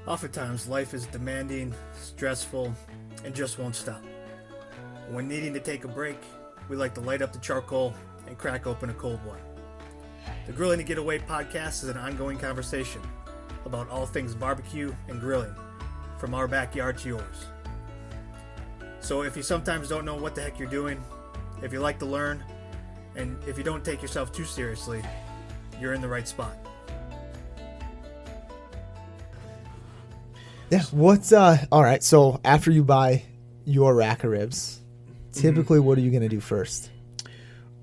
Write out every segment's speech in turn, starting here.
Oftentimes, life is demanding, stressful, and just won't stop. When needing to take a break, we like to light up the charcoal and crack open a cold one. The Grilling to Get Away podcast is an ongoing conversation about all things barbecue and grilling, from our backyard to yours. So if you sometimes don't know what the heck you're doing, if you like to learn, and if you don't take yourself too seriously, you're in the right spot. Yeah, what's all right, so after you buy your rack of ribs, typically what are you going to do first?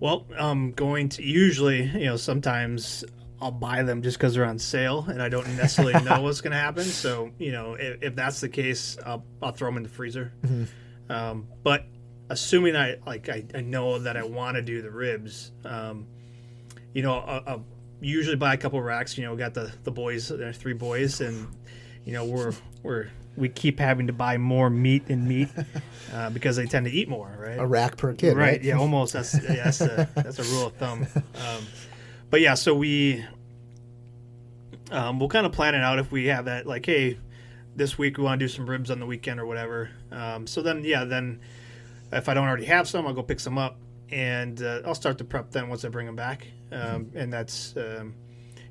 Well, I'm going to usually, sometimes I'll buy them just because they're on sale and I don't necessarily know what's going to happen. So, if that's the case, I'll throw them in the freezer. Mm-hmm. But assuming I know that I want to do the ribs, I'll usually buy a couple racks. We got the boys, there are 3 boys, and we keep having to buy more meat because they tend to eat more, right? A rack per kid, right? Yeah, almost. That's a rule of thumb. But yeah, so we'll kind of plan it out if we have that, like, hey, this week we want to do some ribs on the weekend or whatever. So then if I don't already have some, I'll go pick some up, and I'll start to prep then once I bring them back. And that's,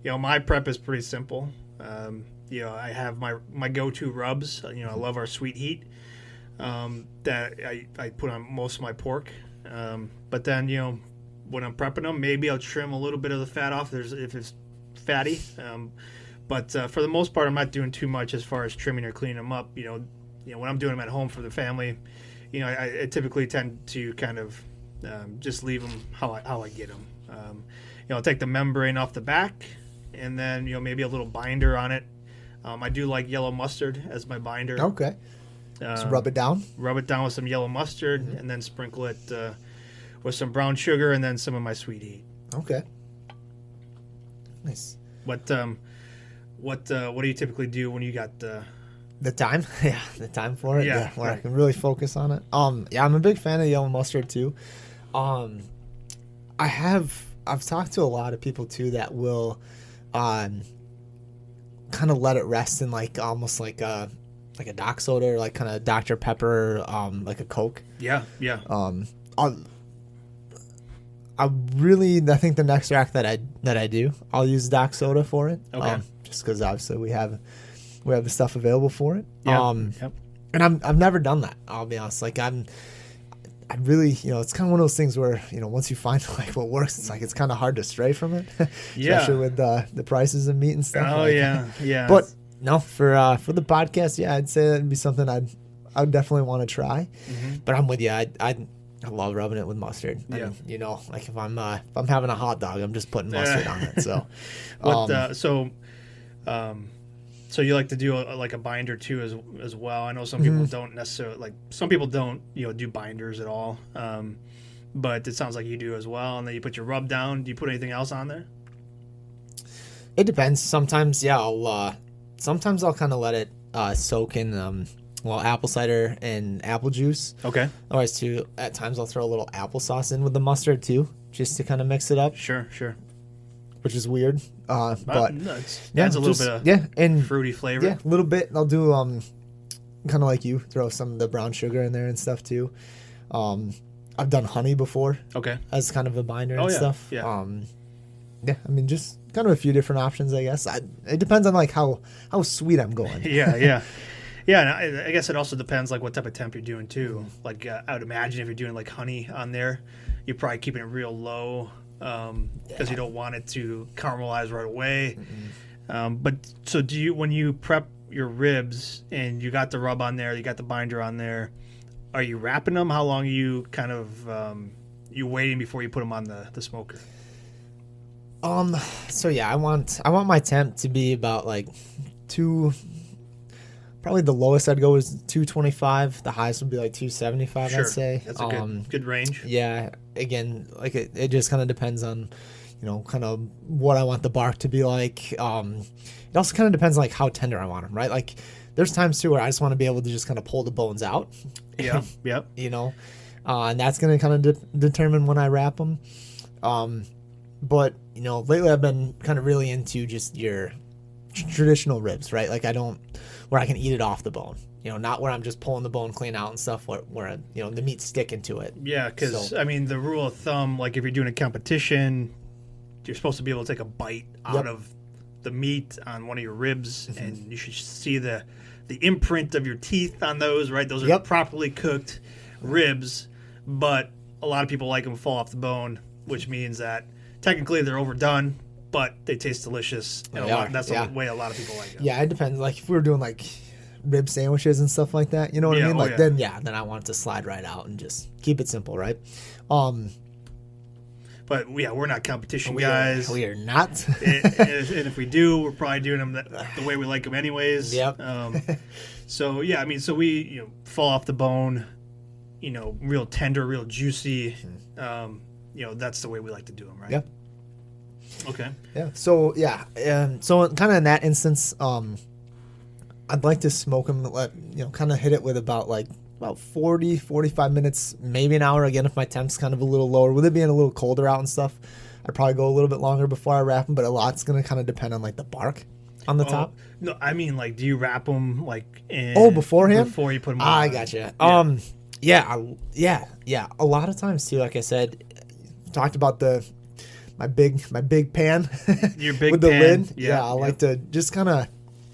my prep is pretty simple. I have my go-to rubs. I love our sweet heat that I put on most of my pork. But then, when I'm prepping them, maybe I'll trim a little bit of the fat off if it's fatty. But for the most part, I'm not doing too much as far as trimming or cleaning them up. When I'm doing them at home for the family, I typically tend to kind of just leave them how I get them. I'll take the membrane off the back, and then maybe a little binder on it. I do like yellow mustard as my binder. Okay. So rub it down? Rub it down with some yellow mustard, and then sprinkle it with some brown sugar and then some of my sweet heat. Okay. Nice. What do you typically do when you got the time? Yeah, the time for it. Yeah, where right. I can really focus on it. I'm a big fan of yellow mustard too. I've talked to a lot of people too that will kind of let it rest in almost like a dock soda or like kind of Dr. Pepper, like a Coke. Yeah. I think the next rack that I do, I'll use dock soda for it. Okay. Just because obviously we have the stuff available for it. Yeah. Yep. And I've never done that. I'll be honest. I really, it's kind of one of those things where, once you find what works, it's kind of hard to stray from it. Especially with the prices of meat and stuff. Oh, yeah. But no, for the podcast, I'd say that'd be something I would definitely want to try. Mm-hmm. But I'm with you. I love rubbing it with mustard. Yeah. And, if I'm having a hot dog, I'm just putting mustard on it. So, So you like to do a binder too as well. I know some people don't necessarily some people don't do binders at all, but it sounds like you do as well. And then you put your rub down. Do you put anything else on there? It depends. Sometimes I'll kind of let it soak in apple cider and apple juice. Okay. Otherwise too, at times I'll throw a little applesauce in with the mustard too, just to kind of mix it up. Sure. Which is weird, but adds a little bit of and fruity flavor. Yeah, a little bit. I'll do kind of like you, throw some of the brown sugar in there and stuff too. I've done honey before. Okay. As kind of a binder and stuff. Yeah. Just kind of a few different options, I guess. It depends on how sweet I'm going. Yeah. And I guess it also depends what type of temp you're doing too. I would imagine if you're doing honey on there, you're probably keeping it real low. Because you don't want it to caramelize right away. But so when you prep your ribs and you got the rub on there, you got the binder on there, are you wrapping them? How long are you kind of you waiting before you put them on the smoker? So I want my temp to be about probably the lowest I'd go is 225. The highest would be 275. Sure. I'd say that's a good range. Yeah. Again, it just kind of depends on, kind of what I want the bark to be like. It also kind of depends how tender I want them, right? There's times too where I just want to be able to just kind of pull the bones out. Yeah. Yep. And that's going to kind of determine when I wrap them. But lately I've been kind of really into just your traditional ribs, right? Like where I can eat it off the bone. Not where I'm just pulling the bone clean out and stuff. Where the meat's sticking to it. Yeah, because I mean, the rule of thumb, like if you're doing a competition, you're supposed to be able to take a bite out of the meat on one of your ribs, and you should see the imprint of your teeth on those, right? Those are properly cooked ribs, but a lot of people like them fall off the bone, which means that technically they're overdone, but they taste delicious. And that's the way a lot of people like them. Yeah, it depends. Like if we were doing like rib sandwiches and stuff like that, you know what I mean? Like then I want it to slide right out and just keep it simple, right? But we're not competition guys. We are not. and if we do, we're probably doing them the way we like them anyways. Yep. So I mean, so we fall off the bone, real tender, real juicy. That's the way we like to do them, right? Yep. Okay. Yeah. So so kind of in that instance, I'd like to smoke them. Kind of hit it with about 40, 45 minutes, maybe an hour. Again, if my temp's kind of a little lower, with it being a little colder out and stuff, I'd probably go a little bit longer before I wrap them. But a lot's going to kind of depend on the bark on the top. No, I mean do you wrap them beforehand? Before you put them on? I gotcha. Yeah. A lot of times too, like I said, talked about my big pan. Your big with the pan. lid. Yeah, I like to just kind of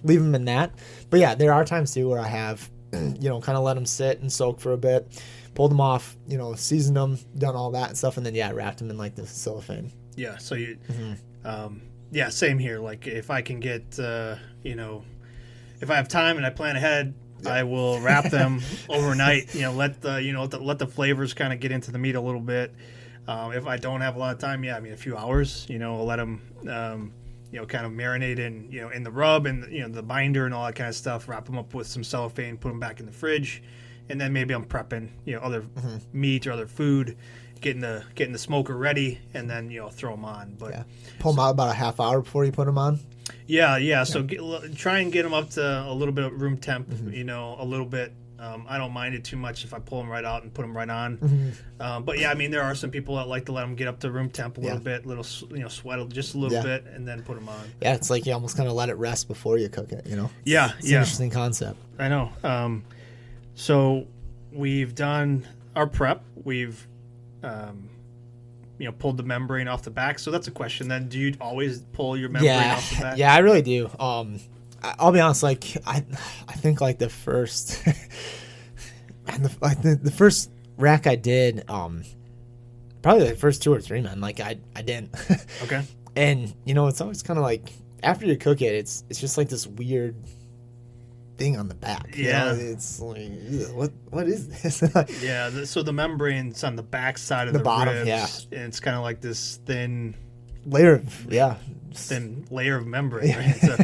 leave them in that. But yeah, there are times too where I have kind of let them sit and soak for a bit, pulled them off, seasoned them, done all that and stuff, and then wrapped them in the cellophane. Yeah, so you same here. Like if I can get if I have time and I plan ahead, I will wrap them overnight, let the flavors kind of get into the meat a little bit. If I don't have a lot of time, a few hours, I'll let them kind of marinate in the rub and the binder and all that kind of stuff. Wrap them up with some cellophane, put them back in the fridge, and then maybe I'm prepping other meat or other food, getting the smoker ready, and then throw them on. But pull them out about a half hour before you put them on. Yeah. So try and get them up to a little bit of room temp, a little bit. I don't mind it too much if I pull them right out and put them right on. But there are some people that like to let them get up to room temp a little bit, sweat just a little bit, and then put them on. Yeah, it's like you almost kind of let it rest before you cook it. Yeah, it's an interesting concept. I know. So we've done our prep. We've pulled the membrane off the back. So that's a question. Then, do you always pull your membrane off the back? Yeah, I really do. I'll be honest. I think the first, the first rack I did, probably the first 2 or 3, man. I didn't. Okay. And it's always kind of after you cook it, it's just this weird thing on the back. Yeah. It's what is this? Yeah. So the membrane's on the back side of the bottom. Ribs, yeah. And it's kind of this thin layer of membrane, right? So,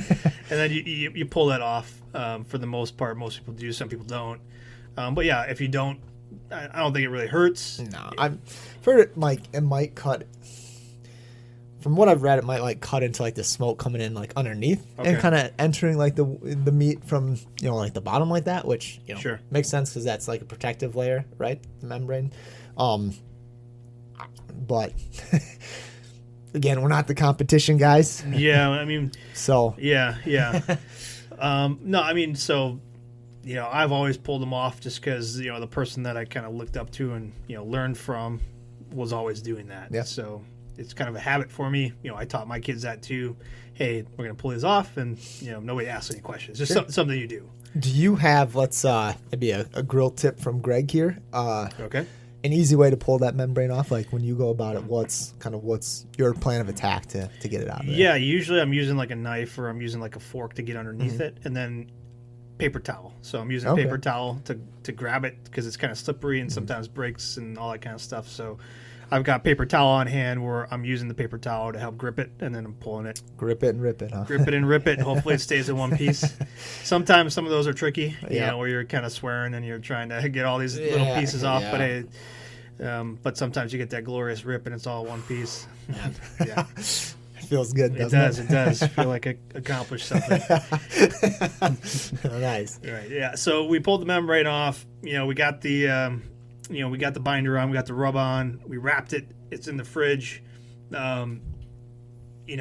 and then you pull that off. For the most part, most people do. Some people don't. But if you don't, I don't think it really hurts. No, I've heard it might cut. From what I've read, it might cut into the smoke coming in underneath and kind of entering the meat from the bottom like that, which sure makes sense because that's a protective layer, right? The membrane. But again, we're not the competition guys. Yeah, so yeah. No, so I've always pulled them off just because the person that I kind of looked up to and learned from was always doing that. Yeah. So it's kind of a habit for me. I taught my kids that too. Hey, we're gonna pull these off, and nobody asks any questions. Just something you do. Do you have maybe a grill tip from Greg here? Okay. An easy way to pull that membrane off, when you go about it, what's your plan of attack to get it out of there? Yeah, usually I'm using a knife or I'm using a fork to get underneath it, and then paper towel. So I'm using paper towel to grab it because it's kind of slippery and sometimes breaks and all that kind of stuff. So I've got paper towel on hand where I'm using the paper towel to help grip it, and then I'm pulling it. Grip it and rip it, huh? Grip it and rip it. Hopefully it stays in one piece. Sometimes some of those are tricky, where you're kind of swearing and you're trying to get all these little pieces off. Yeah. But sometimes you get that glorious rip and it's all one piece. Yeah. It feels good, doesn't it? It does. Feel like I accomplished something. Nice. Right. Yeah. So we pulled the membrane off. We got the we got the binder on. We got the rub on. We wrapped it. It's in the fridge.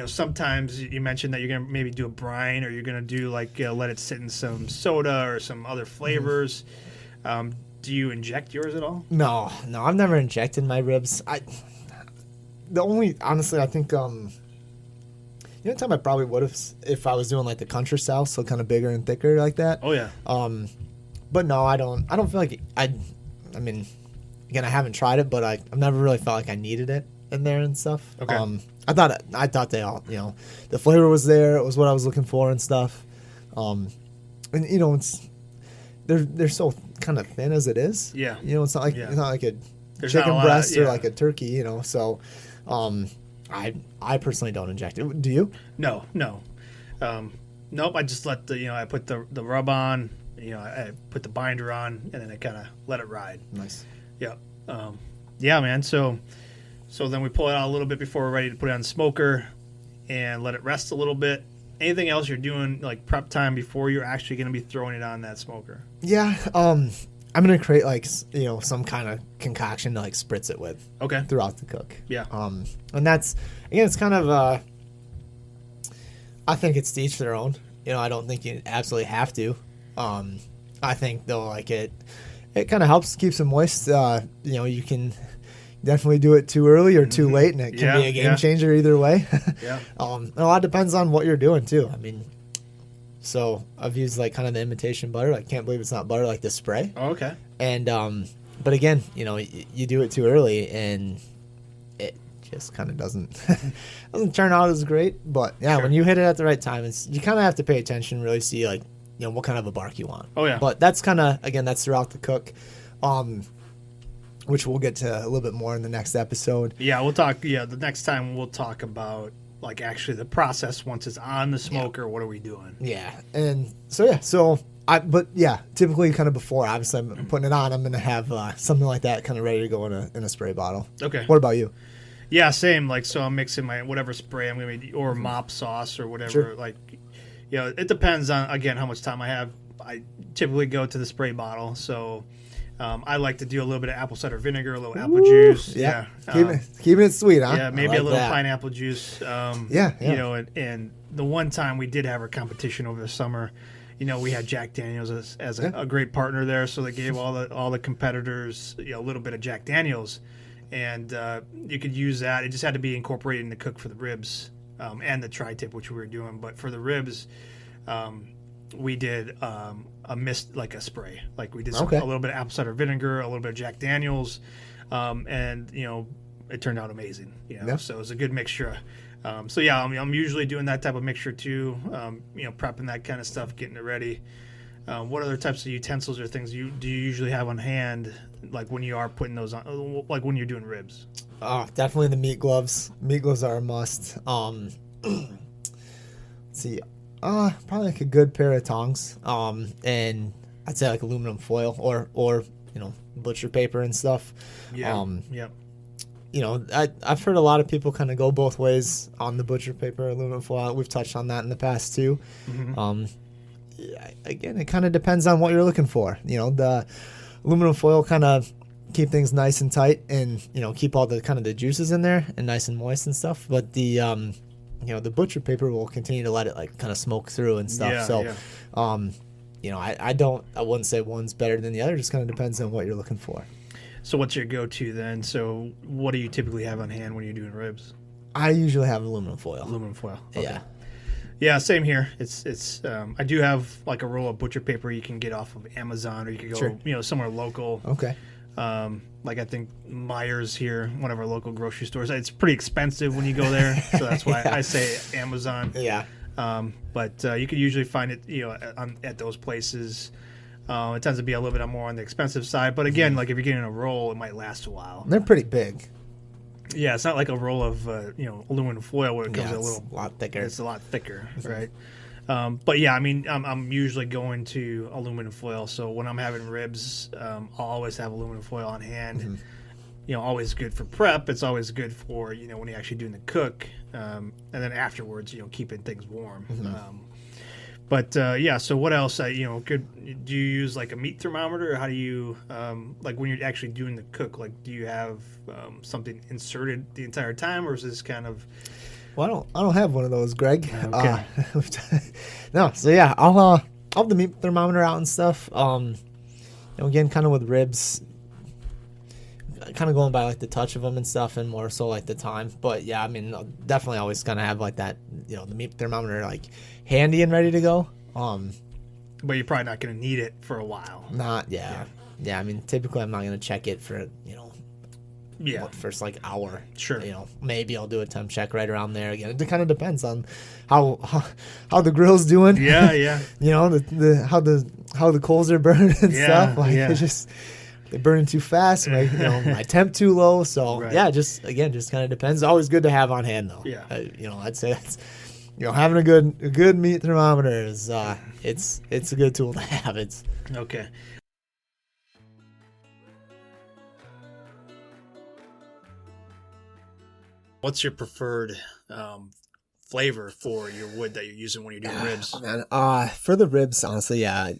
sometimes you mentioned that you're gonna maybe do a brine, or you're gonna do like let it sit in some soda or some other flavors. Do you inject yours at all? No, I've never injected my ribs. Honestly, I think time I probably would have if I was doing like the country style, so kind of bigger and thicker like that. Oh yeah. But no, I don't feel like I mean, again, I haven't tried it, but I've never really felt like I needed it in there and stuff. Okay. I thought they all, the flavor was there. It was what I was looking for and stuff. And it's they're so kind of thin as it is. Yeah. It's not like Yeah. it's not like a There's chicken not a lot breast of- or like a turkey. So, I personally don't inject it. Do you? No. Nope. I just let I put the rub on. I put the binder on, and then I kind of let it ride. Nice. Yeah. Yeah, man. So then we pull it out a little bit before we're ready to put it on the smoker and let it rest a little bit. Anything else you're doing like prep time before you're actually going to be throwing it on that smoker? Yeah. I'm gonna create like some kind of concoction to like spritz it with. Okay. Throughout the cook. Yeah. And that's again, it's kind of I think it's to each their own. I don't think you absolutely have to. I think though, like it kind of helps keep them moist. You can definitely do it too early or too late, and it can be a game changer either way. Yeah. And a lot depends on what you're doing too. I mean, so I've used like kind of the imitation butter. I can't believe it's not butter, like the spray. Oh, okay. And but again, you do it too early, and it just kind of doesn't turn out as great. But yeah, Sure. when you hit it at the right time, you kind of have to pay attention, really see like what kind of a bark you want. Oh yeah. But that's kind of that's throughout the cook, which we'll get to a little bit more in the next episode. Yeah, we'll talk. Yeah, the next time we'll talk about like actually the process once it's on the smoker. What are we doing? Yeah, and typically kind of before, obviously I'm putting it on, I'm gonna have something like that kind of ready to go in a spray bottle. Okay. What about you? Yeah, same. Like, so I'm mixing my whatever spray I'm gonna be, or mop sauce or whatever. Sure. Like, it depends on again how much time I have. I typically go to the spray bottle, so I like to do a little bit of apple cider vinegar, a little apple juice. Yeah, Yeah. keeping it sweet, huh? Yeah, maybe I like a little that. pineapple juice. Yeah. And the one time we did have our competition over the summer, we had Jack Daniels as a great partner there, so they gave all the competitors a little bit of Jack Daniels, and you could use that. It just had to be incorporated in the cook for the ribs and the tri-tip, which we were doing. But for the ribs, we did a mist, like a spray, like we did a little bit of apple cider vinegar, a little bit of Jack Daniels, and it turned out amazing. So it was a good mixture. So yeah, I'm usually doing that type of mixture too. Prepping that kind of stuff, getting it ready. What other types of utensils or things do you usually have on hand, like when you are putting those on, like when you're doing ribs? Oh, definitely the meat gloves. Meat gloves are a must. Let's see. Probably like a good pair of tongs. And I'd say like aluminum foil or butcher paper and stuff. Yeah. Yep. I've heard a lot of people kind of go both ways on the butcher paper, aluminum foil. We've touched on that in the past too. Mm-hmm. Again, it kind of depends on what you're looking for. The aluminum foil kind of keep things nice and tight, and keep all the kind of the juices in there and nice and moist and stuff. But the the butcher paper will continue to let it like kind of smoke through and stuff. I wouldn't say one's better than the other. It just kind of depends on what you're looking for. So what's your go-to then? So what do you typically have on hand when you're doing ribs? I usually have aluminum foil. Aluminum foil. Okay. Yeah. Yeah, same here. It's I do have like a roll of butcher paper you can get off of Amazon, or you could go Sure. somewhere local. Okay. Like I think Myers here, one of our local grocery stores. It's pretty expensive when you go there, so that's why I say Amazon. Yeah. But you could usually find it at those places. It tends to be a little bit more on the expensive side, but again, like if you're getting a roll, it might last a while. They're pretty big. Yeah, it's not like a roll of aluminum foil where it comes a lot thicker. It's a lot thicker, right? But yeah, I mean, I'm usually going to aluminum foil. So when I'm having ribs, I'll always have aluminum foil on hand. Mm-hmm. Always good for prep. It's always good for when you're actually doing the cook, and then afterwards, keeping things warm. Mm-hmm. But so what else? Good. Do you use like a meat thermometer, or how do you like when you're actually doing the cook? Like, do you have something inserted the entire time, or is this kind of Well, I don't have one of those, Greg. Okay. No, so yeah, I'll have the meat thermometer out and stuff. Again, kind of with ribs, kind of going by like the touch of them and stuff, and more so like the time. But yeah, I mean, I'll definitely always gonna have like that, the meat thermometer like handy and ready to go. But you're probably not going to need it for a while. Yeah. I mean, typically I'm not gonna check it for first like hour. Sure. Maybe I'll do a temp check right around there again. It kind of depends on how the grill's doing. Yeah. How the coals are burning and stuff. Like they're burning too fast. My temp too low. So right. yeah, just kind of depends. Always good to have on hand though. Yeah. I'd say that's having a good meat thermometer is it's a good tool to have. It's okay. What's your preferred flavor for your wood that you're using when you're doing ribs? Man, for the ribs, honestly, I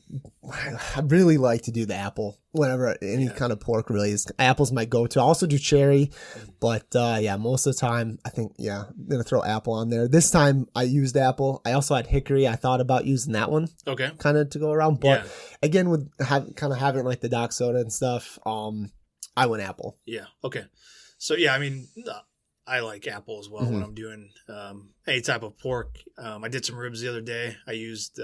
really like to do the apple whenever any kind of pork really is. Apple's my go-to. I also do cherry, but most of the time I think I'm gonna throw apple on there. This time I used apple. I also had hickory. I thought about using that one, kind of to go around. But again, with having like the dock soda and stuff, I went apple. Yeah. Okay. So I mean, I like apple as well when I'm doing any type of pork. I did some ribs the other day. I used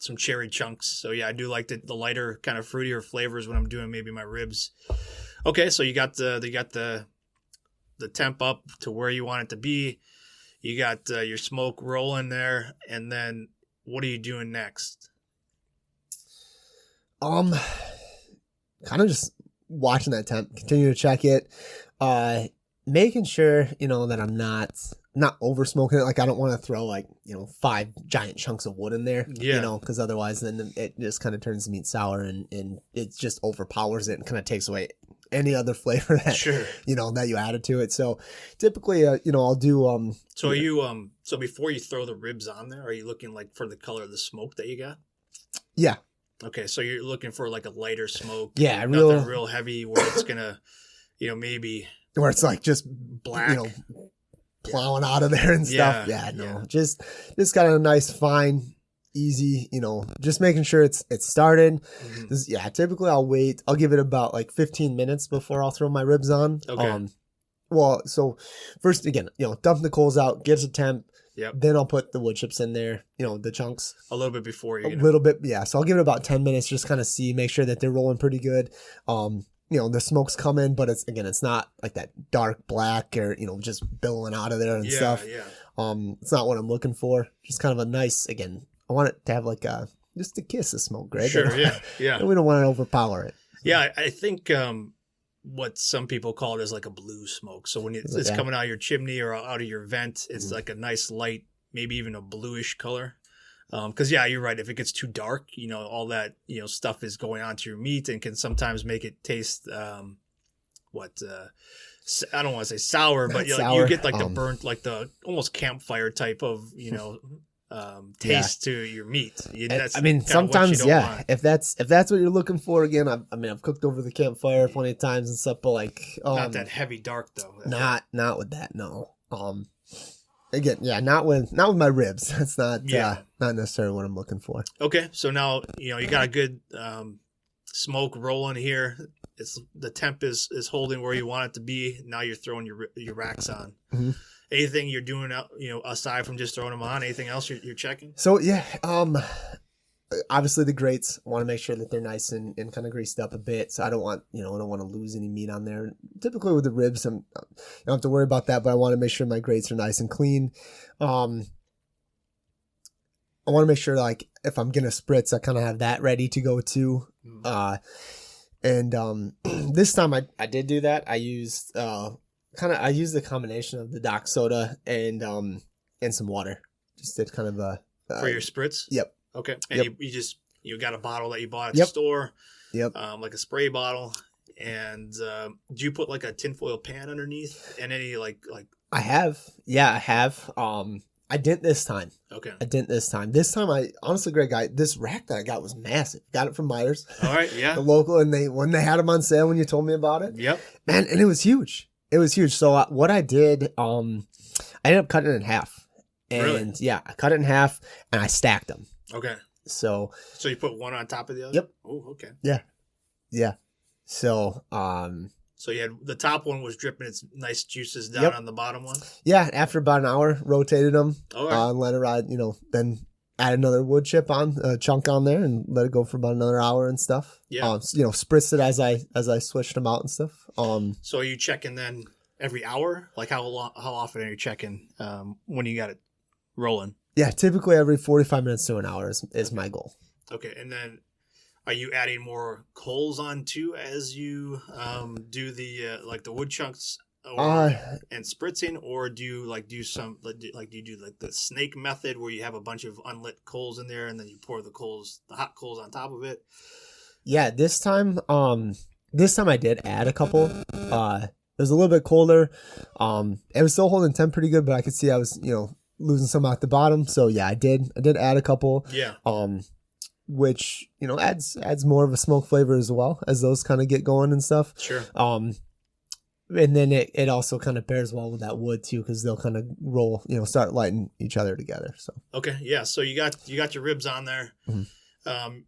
some cherry chunks. So I do like the lighter kind of fruitier flavors when I'm doing maybe my ribs. Okay, so you got the temp up to where you want it to be. You got your smoke rolling there, and then what are you doing next? Kind of just watching that temp, continue to check it. Making sure, that I'm not over smoking it. Like I don't want to throw 5 giant chunks of wood in there, because otherwise then it just kind of turns the meat sour and it just overpowers it and kind of takes away any other flavor that, that you added to it. So typically, I'll do, So are you, so before you throw the ribs on there, are you looking for the color of the smoke that you got? Yeah. Okay. So you're looking for a lighter smoke. Yeah. Nothing real heavy where it's going to, maybe. Where it's just black, plowing out of there and stuff. Just kind of a nice, fine, easy, just making sure it's started. Typically I'll wait. I'll give it about 15 minutes before I'll throw my ribs on. Okay. So first again, dump the coals out, get it to temp. Yep. Then I'll put the wood chips in there, the chunks. A little bit before you. Little bit, yeah. So I'll give it about 10 minutes, just kind of make sure that they're rolling pretty good. The smoke's coming, but it's not like that dark black or, just billowing out of there and stuff. Yeah. It's not what I'm looking for. Just kind of a nice, again, I want it to have just a kiss of smoke, Greg. Sure, yeah. And we don't want to overpower it. Yeah, I think what some people call it is a blue smoke. So when it's coming out of your chimney or out of your vent, it's a nice light, maybe even a bluish color. Because you're right. If it gets too dark, all that stuff is going onto your meat and can sometimes make it taste I don't want to say sour, but you get the burnt, the almost campfire type of taste to your meat. Sometimes want. If that's what you're looking for, again, I've cooked over the campfire plenty of times and stuff, but not that heavy dark though. Not with that, no. Again, not with my ribs. That's not necessarily what I'm looking for. Okay, so now you got a good smoke rolling here. The temp is holding where you want it to be. Now you're throwing your racks on. Mm-hmm. Anything you're doing aside from just throwing them on? Anything else you're checking? So obviously the grates, I want to make sure that they're nice and kind of greased up a bit. So I don't want to lose any meat on there. Typically with the ribs, I don't have to worry about that, but I want to make sure my grates are nice and clean. I want to make sure if I'm going to spritz, I kind of have that ready to go too. This time I did do that. I used, I used the combination of the dock soda and some water. Just did kind of for your spritz? Yep. Okay. And you got a bottle that you bought at the store. Yep. Like a spray bottle. And do you put a tinfoil pan underneath and any I have. Yeah, I have. I didn't this time. Okay. I didn't this time. This time honestly, Greg, this rack that I got was massive. Got it from Myers. All right, yeah. The local, and when they had them on sale when you told me about it. Yep. Man, and it was huge. It was huge. So what I did, I ended up cutting it in half. And Really? yeah, I cut it in half and I stacked them. Okay. So you put one on top of the other? Yep. Oh, okay. yeah. So So you had the top one was dripping its nice juices down Yep. on the bottom one? yeah, after about an hour, rotated them All right. and let it ride, then add another wood chip on, a chunk on there and let it go for about another hour and stuff. Yeah. Spritzed it as I switched them out and stuff. So are you checking then every hour? Like how often are you checking when you got it rolling? Yeah, typically every 45 minutes to an hour is my goal. Okay, and then are you adding more coals on too as you do the like the wood chunks and spritzing, or do you do you do like the snake method where you have a bunch of unlit coals in there and then you pour the hot coals on top of it? Yeah, this time I did add a couple. It was a little bit colder. It was still holding temp pretty good, but I could see I was, losing some at the bottom. So yeah, I did add a couple. Yeah. Which, adds more of a smoke flavor as well as those kind of get going and stuff. Sure. And then it also kind of pairs well with that wood too, because they'll kind of roll, start lighting each other together. So okay, yeah. So you got your ribs on there. Mm-hmm.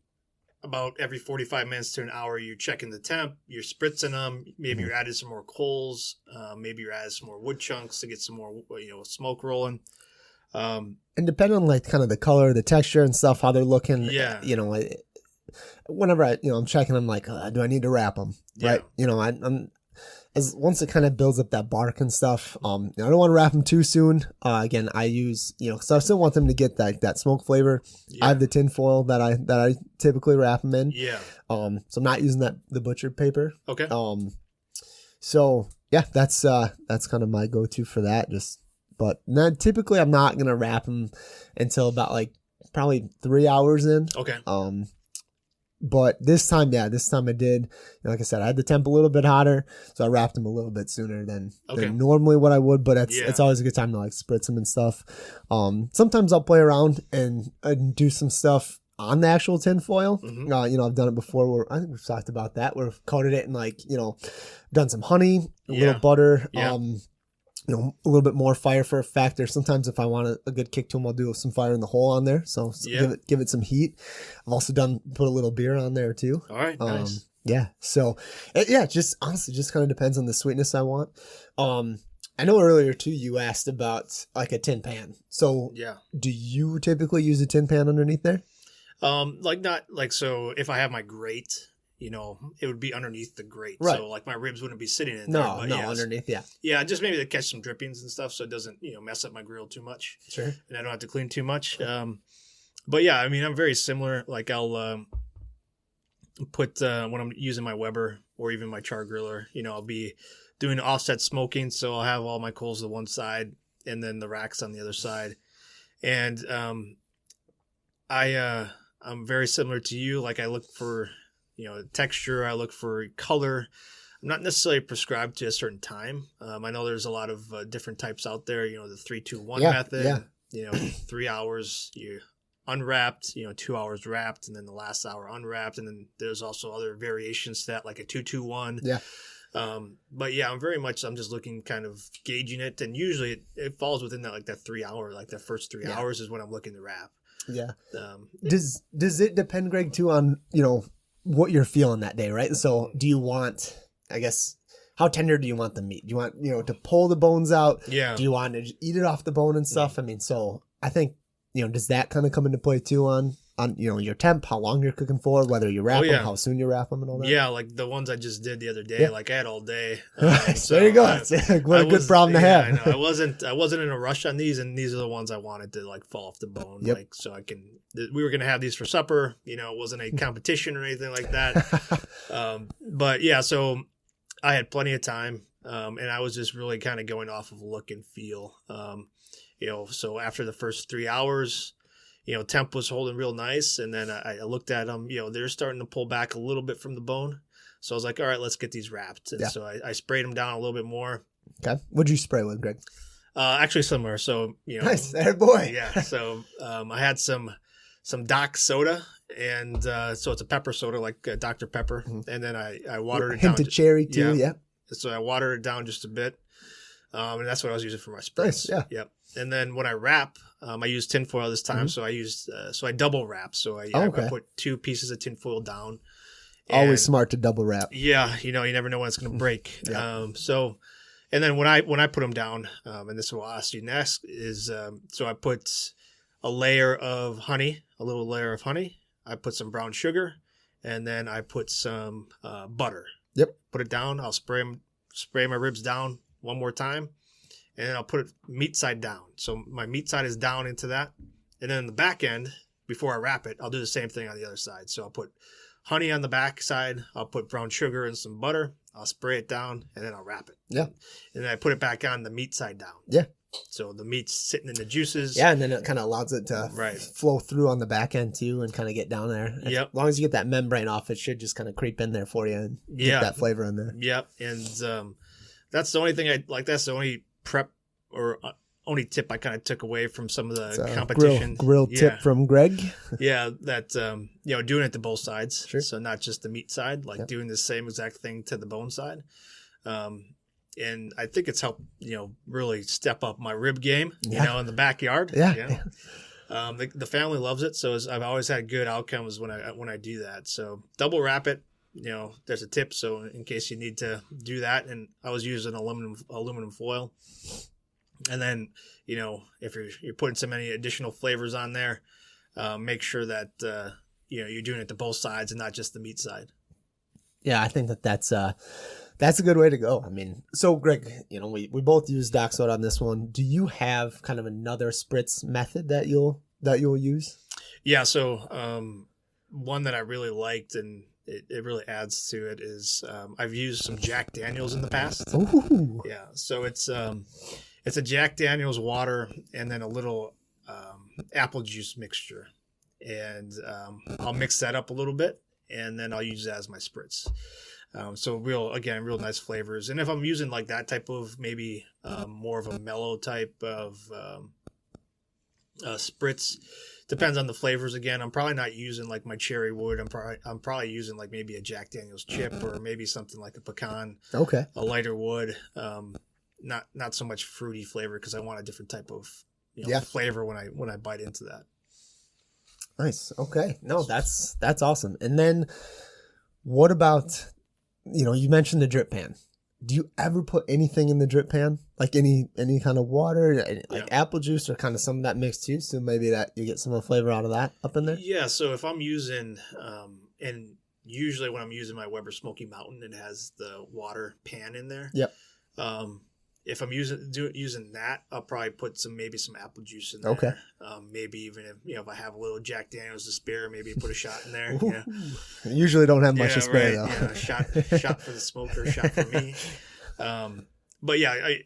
About every 45 minutes to an hour, you're checking the temp, you're spritzing them. Maybe you're adding some more coals. Maybe you're adding some more wood chunks to get some more, smoke rolling. And depending on kind of the color, the texture and stuff, how they're looking, yeah. Whenever I'm checking them, do I need to wrap them? Yeah. Right. I'm once it kind of builds up that bark and stuff, I don't want to wrap them too soon. Again, I use, so I still want them to get that smoke flavor. Yeah. I have the tin foil that I typically wrap them in. Yeah. So I'm not using the butchered paper. Okay. So yeah, that's kind of my go-to for that. But typically I'm not going to wrap them until about probably 3 hours in. Okay. But this time I did, like I said, I had the temp a little bit hotter, so I wrapped them a little bit sooner than normally what I would, but it's always a good time to spritz them and stuff. Sometimes I'll play around and do some stuff on the actual tin foil. Mm-hmm. I've done it before where I think we've talked about that, where I've coated it in done some honey, a little butter, a little bit more fire for effect. Or sometimes if I want a good kick to them, I'll do some fire in the hole on there. So give it some heat. I've also put a little beer on there too. All right. Nice. Yeah. So just honestly, just kind of depends on the sweetness I want. I know earlier too, you asked about a tin pan. So do you typically use a tin pan underneath there? So if I have my grate, it would be underneath the grate. Right. So my ribs wouldn't be sitting in there. But underneath. Yeah. Yeah. Just maybe to catch some drippings and stuff. So it doesn't, mess up my grill too much. Sure. And I don't have to clean too much. But yeah, I mean, I'm very similar. I'll put, when I'm using my Weber or even my char griller, I'll be doing offset smoking. So I'll have all my coals to one side and then the racks on the other side. And, I'm very similar to you. I look for, texture. I look for color. I'm not necessarily prescribed to a certain time. I know there's a lot of different types out there. The 3-2-1 method. Yeah. 3 hours you unwrapped. 2 hours wrapped, and then the last hour unwrapped. And then there's also other variations to that, like a 2-2-1. Yeah. But yeah, I'm just looking, kind of gauging it, and usually it falls within that 3 hour, the first 3 hours is when I'm looking to wrap. Yeah. Does it depend, Greg, too, on what you're feeling that day, right? So do you want, I guess, how tender do you want the meat? Do you want to pull the bones out? Yeah. Do you want to eat it off the bone and stuff? I mean, so I think does that kind of come into play too on your temp, how long you're cooking for, whether you wrap them, how soon you wrap them, and all that? Yeah, the ones I just did the other day, I had all day. So there you go. What a good problem to have. I know. I wasn't in a rush on these, and these are the ones I wanted to fall off the bone. Yep. So I can. We were gonna have these for supper. It wasn't a competition or anything like that. But yeah, so I had plenty of time, and I was just really kind of going off of look and feel. So after the first 3 hours, temp was holding real nice. And then I looked at them, they're starting to pull back a little bit from the bone. So I was like, all right, let's get these wrapped. And so I sprayed them down a little bit more. Okay. What'd you spray with, Greg? Actually similar. So, nice. There, boy. Yeah. So I had some Doc soda. And so it's a pepper soda, like Dr. Pepper. Mm-hmm. And then I watered it down. Hint of cherry too. Yeah. So I watered it down just a bit. And that's what I was using for my sprays. Nice, yeah. Yep. And then when I wrap, I use tinfoil this time. So I used, so I double wrap. So I put 2 pieces of tinfoil down. Always smart to double wrap. Yeah. You never know when it's going to break. Yeah. And then when I put them down, and this is what I'll ask you next is, so I put a little layer of honey. I put some brown sugar, and then I put some butter. Yep. Put it down. I'll spray my ribs down one more time, and then I'll put it meat side down. So my meat side is down into that, and then in the back end, before I wrap it, I'll do the same thing on the other side. So I'll put honey on the back side. I'll put brown sugar and some butter. I'll spray it down, and then I'll wrap it. Yeah. And then I put it back on the meat side down. Yeah. So the meat's sitting in the juices. Yeah, and then it kind of allows it to flow through on the back end too and kind of get down there. As long as you get that membrane off, it should just kind of creep in there for you and get that flavor in there. Yep. And that's the only thing that's the only prep or only tip I kind of took away from some of the competition. Grill tip from Greg. Yeah, that doing it to both sides. Sure. So not just the meat side, doing the same exact thing to the bone side. And I think it's helped, really step up my rib game, in the backyard. Yeah. The family loves it. So I've always had good outcomes when I do that. So double wrap it, there's a tip. So in case you need to do that, and I was using aluminum foil. And then, if you're putting so many additional flavors on there, make sure that, you're doing it to both sides and not just the meat side. Yeah, I think that's a good way to go. I mean, so Greg, we both use Dock Soda on this one. Do you have kind of another spritz method that you'll use? Yeah. So, one that I really liked and it really adds to it is, I've used some Jack Daniels in the past. Ooh. Yeah. So it's a Jack Daniels water and then a little, apple juice mixture. And, I'll mix that up a little bit and then I'll use that as my spritz. So real nice flavors. And if I'm using like that type of maybe more of a mellow type of spritz, depends on the flavors. Again, I'm probably not using like my cherry wood. I'm probably using like maybe a Jack Daniel's chip or maybe something like a pecan. Okay. A lighter wood. Not so much fruity flavor because I want a different type of flavor when I bite into that. Nice. Okay. No, that's awesome. And then what about, you mentioned the drip pan. Do you ever put anything in the drip pan? Like any kind of water, like apple juice or kind of some of that mixed too? So maybe that you get some of the flavor out of that up in there? Yeah. So if I'm using, and usually when I'm using my Weber Smoky Mountain, it has the water pan in there. Yep. If I'm using that, I'll probably put some apple juice in there. Okay. Maybe even if I have a little Jack Daniels to spare, maybe put a shot in there. I usually don't have much to spare though. Yeah, shot for the smoker, shot for me. But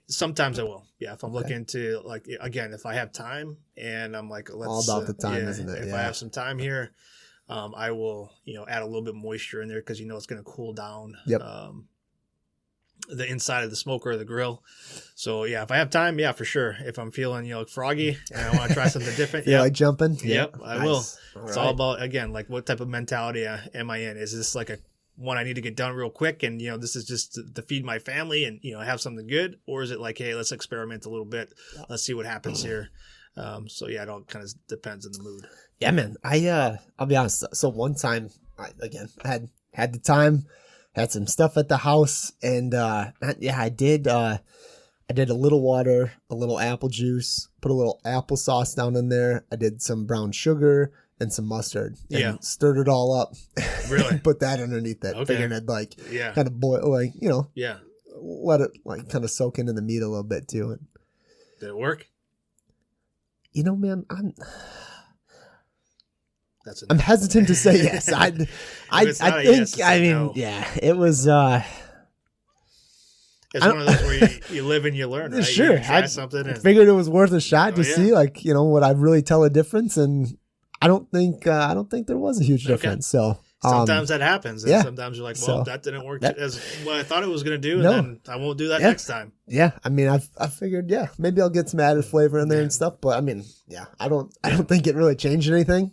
sometimes I will. Yeah, if I'm looking to if I have time and I'm like, all about the time, isn't it? If I have some time here, I will add a little bit of moisture in there because it's going to cool down. Yep. The inside of the smoker or the grill. So if I have time, for sure. If I'm feeling froggy and I want to try something different, like jumping. Yep, I will. All it's all about what type of mentality am I in? Is this like one I need to get done real quick and this is just to feed my family and have something good, or is it like, hey, let's experiment a little bit, let's see what happens here. It all kind of depends on the mood. Yeah, man. I'll be honest. So one time, I had the time. Had some stuff at the house, and I did a little water, a little apple juice, put a little applesauce down in there. I did some brown sugar and some mustard. And stirred it all up. Really? Put that underneath it. Okay. Figuring it'd kind of boil, let it kind of soak into the meat a little bit too. And, did it work? Man, I'm hesitant to say yes. I think. Yes, no. It was. It's one of those where you live and you learn, right? Sure, you try something. And figured it was worth a shot to see, would I really tell a difference? And I don't think there was a huge difference. So sometimes that happens, and sometimes you're like, well, that didn't work as what I thought it was going to do, and then I won't do that next time. Yeah, I mean, I figured, maybe I'll get some added flavor in there and stuff, but I mean, I don't think it really changed anything.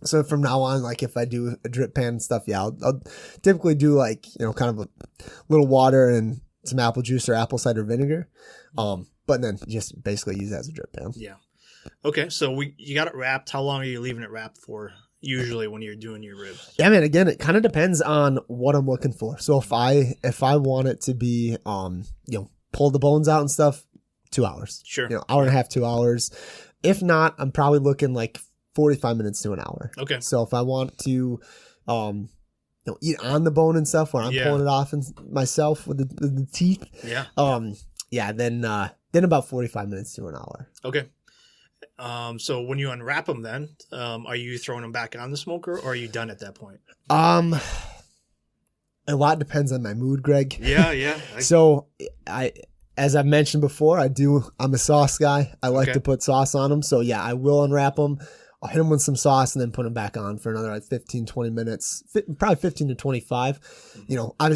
So from now on, like if I do a drip pan and stuff, I'll typically do kind of a little water and some apple juice or apple cider vinegar. But then just basically use it as a drip pan. Yeah. Okay, so you got it wrapped. How long are you leaving it wrapped for usually when you're doing your ribs? Yeah, man, again, it kind of depends on what I'm looking for. So if I want it to be, pull the bones out and stuff, 2 hours. Sure. Hour and a half, 2 hours. If not, I'm probably looking like 45 minutes to an hour. Okay. So if I want to, eat on the bone and stuff where I'm pulling it off myself with the teeth. Yeah. Then about 45 minutes to an hour. Okay. So when you unwrap them then, are you throwing them back on the smoker or are you done at that point? A lot depends on my mood, Greg. Yeah. So as I've mentioned before, I'm a sauce guy. I like to put sauce on them. So yeah, I will unwrap them. I'll hit them with some sauce and then put them back on for another 15, 20 minutes, probably 15 to 25.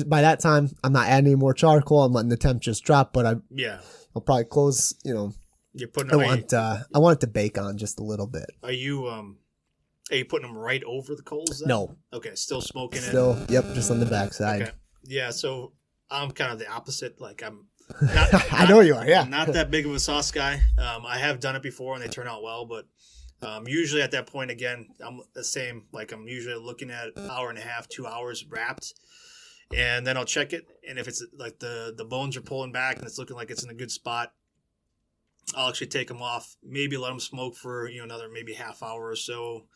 By that time, I'm not adding any more charcoal. I'm letting the temp just drop, but I'll probably close, You're putting I want it to bake on just a little bit. Are you putting them right over the coals then? No. Okay, still smoking it? Yep, just on the backside. Okay. Yeah, so I'm kind of the opposite. Like I'm not I know you are, yeah. I'm not that big of a sauce guy. I have done it before and they turn out well, but usually at that point, again, I'm the same. Like I'm usually looking at an hour and a half, 2 hours wrapped. And then I'll check it. And if it's like the bones are pulling back and it's looking like it's in a good spot, I'll actually take them off, maybe let them smoke for another maybe half hour or so,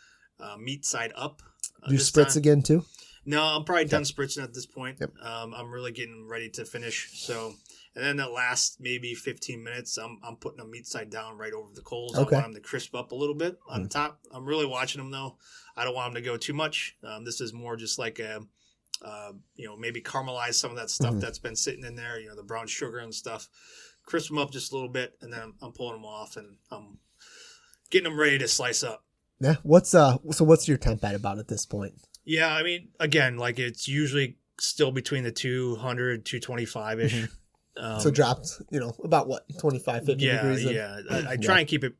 meat side up. Do you spritz again too? No, I'm probably done spritzing at this point. Yep. I'm really getting ready to finish. So, and then the last maybe 15 minutes, I'm putting them meat side down right over the coals. Okay. I want them to crisp up a little bit on the top. I'm really watching them though. I don't want them to go too much. This is more just like maybe caramelize some of that stuff that's been sitting in there. The brown sugar and stuff. Crisp them up just a little bit, and then I'm pulling them off, and I'm getting them ready to slice up. Yeah. What's your temp at about at this point? Yeah, I mean, again, like it's usually still between the 200, 225-ish. So dropped, about what, 25, 50 degrees? Yeah. I try and keep it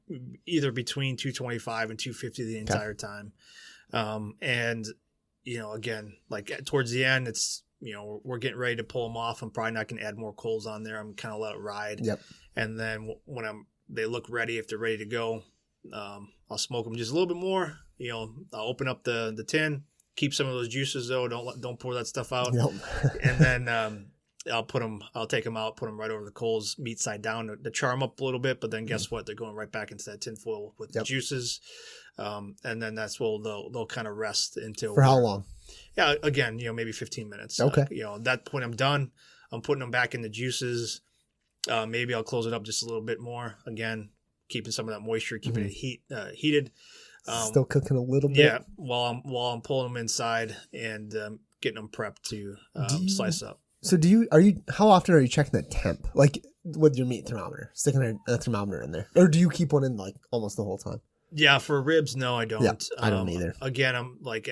either between 225 and 250 the entire time. And, again, like towards the end, it's, we're getting ready to pull them off. I'm probably not going to add more coals on there. I'm kind of let it ride. Yep. And then when they look ready, if they're ready to go, I'll smoke them just a little bit more. I'll open up the tin, keep some of those juices though. Don't pour that stuff out. Yep. And then I'll take them out, put them right over the coals, meat side down to char them up a little bit. But then guess what? They're going right back into that tin foil with the juices. And then that's where they'll kind of rest until. For how long? Yeah, again, maybe 15 minutes. Okay. At that point, I'm done. I'm putting them back in the juices. Maybe I'll close it up just a little bit more. Again, keeping some of that moisture, keeping it heated. Still cooking a little bit. Yeah, while I'm pulling them inside and getting them prepped to slice up. So how often are you checking the temp? Like with your meat thermometer, sticking a thermometer in there? Or do you keep one in like almost the whole time? Yeah, for ribs, no, I don't. Yeah, I don't either. Again, I'm like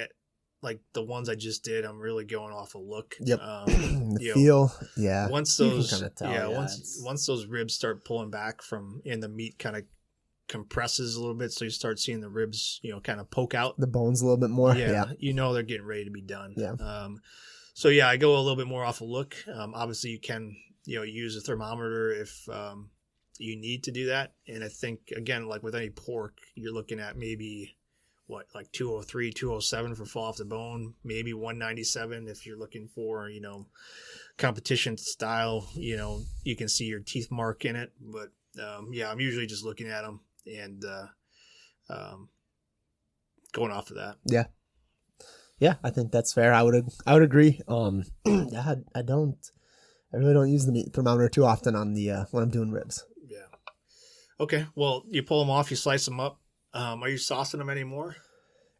the ones I just did, I'm really going off a look. Yep. The feel, yeah. Once those, you can tell, once those ribs start pulling back and the meat kind of compresses a little bit, so you start seeing the ribs, kind of poke out. The bones a little bit more. Yeah. They're getting ready to be done. Yeah. So yeah, I go a little bit more off a look. Obviously you can, use a thermometer if you need to do that. And I think again, like with any pork, you're looking at maybe like 203, 207 for fall off the bone, maybe 197 if you're looking for, competition style, you can see your teeth mark in it. But I'm usually just looking at them and going off of that. Yeah. Yeah, I think that's fair. I would agree. I really don't use the meat thermometer too often on the when I'm doing ribs. Yeah. Okay. Well, you pull them off, you slice them up. Are you saucing them anymore?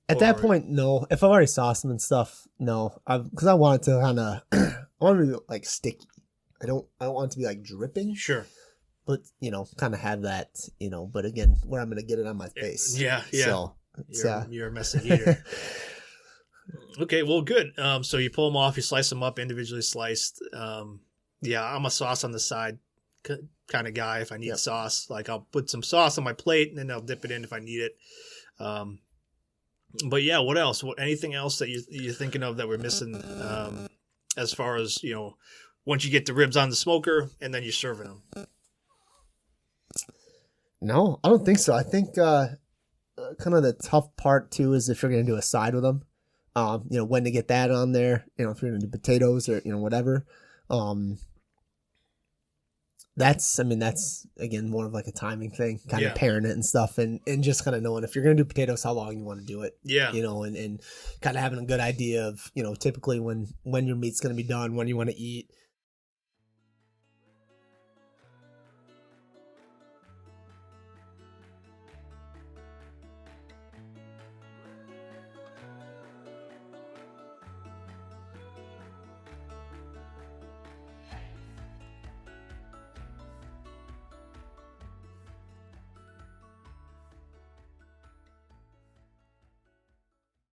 At that point, no. If I've already sauced them and stuff, no. Because I want it to kind of, I want it to be like sticky. I don't want it to be like dripping. Sure. But kind of have that. But again, where I'm gonna get it on my face. Yeah. So you're a messy eater. Okay, well, good. So you pull them off, you slice them up, individually sliced. I'm a sauce on the side kind of guy. If I need sauce, like I'll put some sauce on my plate and then I'll dip it in if I need it. But yeah, what else? Anything else that you're thinking of that we're missing as far as, once you get the ribs on the smoker and then you're serving them? No, I don't think so. I think kind of the tough part too is if you're going to do a side with them, when to get that on there, if you're going to do potatoes or, whatever. That's again, more of like a timing thing, kind of pairing it and stuff and just kind of knowing if you're going to do potatoes, how long you want to do it. Yeah. And kind of having a good idea of, typically when your meat's going to be done, when you want to eat.